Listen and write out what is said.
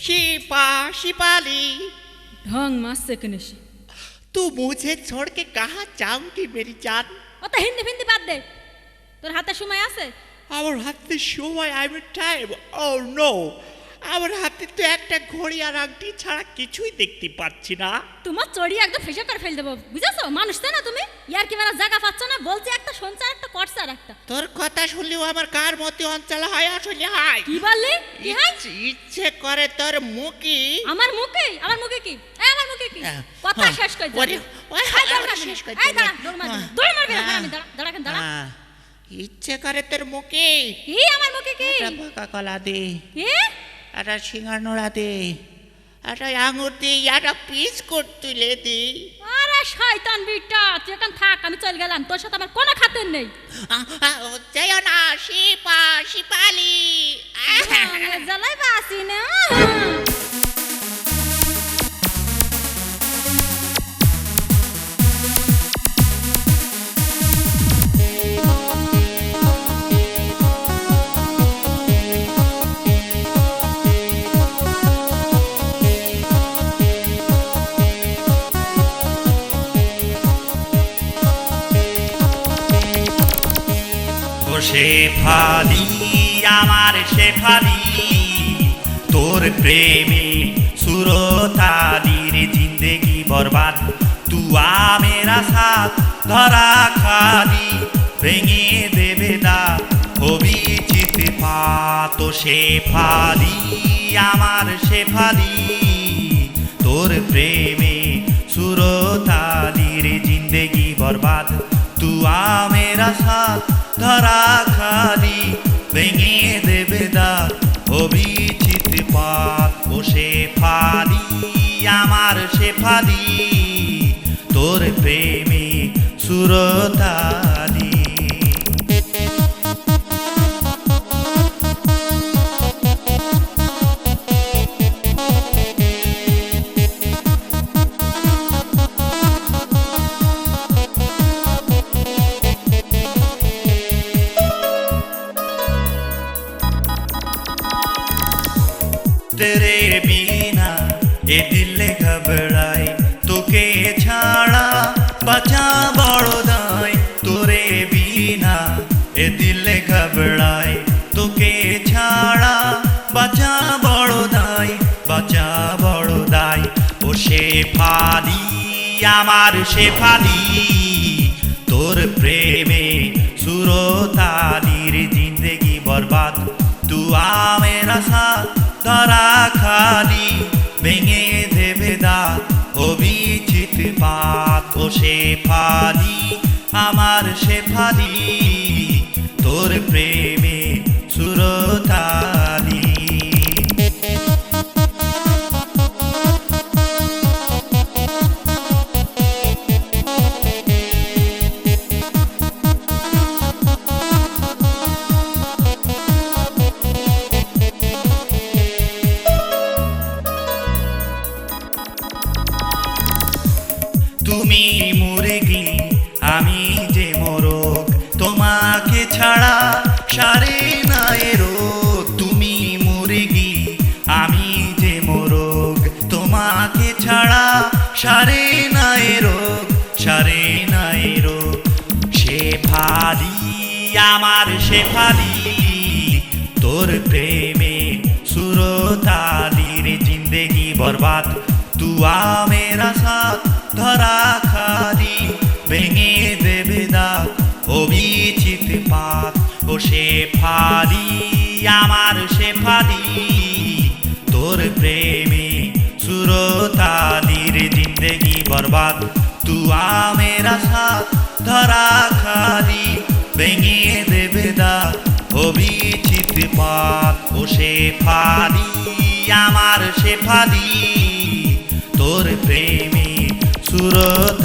शिपा शिपाली ढंग मास से कनेशी तू मुझे छोड़ के कहाँ जाऊंगी मेरी जान ও তো হিন্দি ফিন্দি বাদ দে তোর হাতে সময় আছে আমার হাতে সময় আমি টাইম ও নো আমার হাতে তো একটা ঘড়ি আর আংটি ছাড়া কিছুই দেখতে পাচ্ছি না তোমার চড়ি একদম ফেসে করে ফেল দেবো বুঝেছো মানুষ তো না তুমি ইয়ার কি মেরা জায়গা পাচ্ছ না বলছি একটা শুনছে একটা করছে আর একটা তোর কথা শুনলেও আমার কার মতে অঞ্চল হয় আসলে হয় কি বললি কি হয় ইচ্ছে করে তোর মুখি আমার মুখে কি আমার মুখে কি কথা শেষ করে দে শেষ করে এই দাঁড়া দৌড় মারবি না আমি দাঁড়া ইচ্ছে করে তোর মুখে কি আমার মুখে কি একটা পাকা কলা দে কি একটা সিঙ্গার নোড়া দে একটা আঙুর দে একটা পিস করে তুলে দে আরে শয়তান বিটা তুই এখন থাক আমি চল গেলাম তোর সাথে আমার কোনো খাতির নেই যাইও না শিপা শিপালি জ্বালাই বাসি না শেফালি আমার শেফালি তোর প্রেমে সুরতালির জিন্দেগি বরবাদ তুয়া মেরা সাথ ধরা খালি ভেঙে দেবে দা হবি চিত পাত শেফালি আমার শেফালি তোর প্রেমে সুরতালির জিন্দেগি বরবাদ তুয়া মেরা সাথ ধরা খালি ভেঙে দেবে দা হবি চিত পাত ও শেফালি আমার শেফালি তোর প্রেমে সুরতালি तेरे बिना ये दिल घबराए তোকে ছাড়া বাঁচা বড় দায় তোরে বিনা এ দিল ঘবরায় তোকে ছাড়া বাঁচা বড় দায় ও শেফালি আমার শেফালি তোর প্রেমে সুরতালির জিন্দেগি বরবাদ তুয়া মেরা সাথ ধরা খালি ভেঙে দেবে দা হবি চিত পাত ও শেফালি আমার শেফালি তোর প্রেমে সুরতালি তুমি মুরগি আমি যে মোরগ তোমাকে ছাড়া সারে নাই রোগ তুমি মুরগি আমি যে মোরগ তোমাকে ছাড়া সারে নাই রোগ শেফালি আমার শেফালি তোর প্রেমে সুরতালির জিন্দেগি বরবাদ তুয়া মেরা সাথ ধরা খালি ভেঙে দেবে দা হবি চিত পাত ও শেফালি আমার শেফালি তোর প্রেমে সুরতালির জিন্দেগি বরবাদ তুয়া মেরা সাথ ধরা খালি ভেঙে দেবে দা হবি চিত পাত ও শেফালি আমার শেফালি তোর প্রেমে সুরত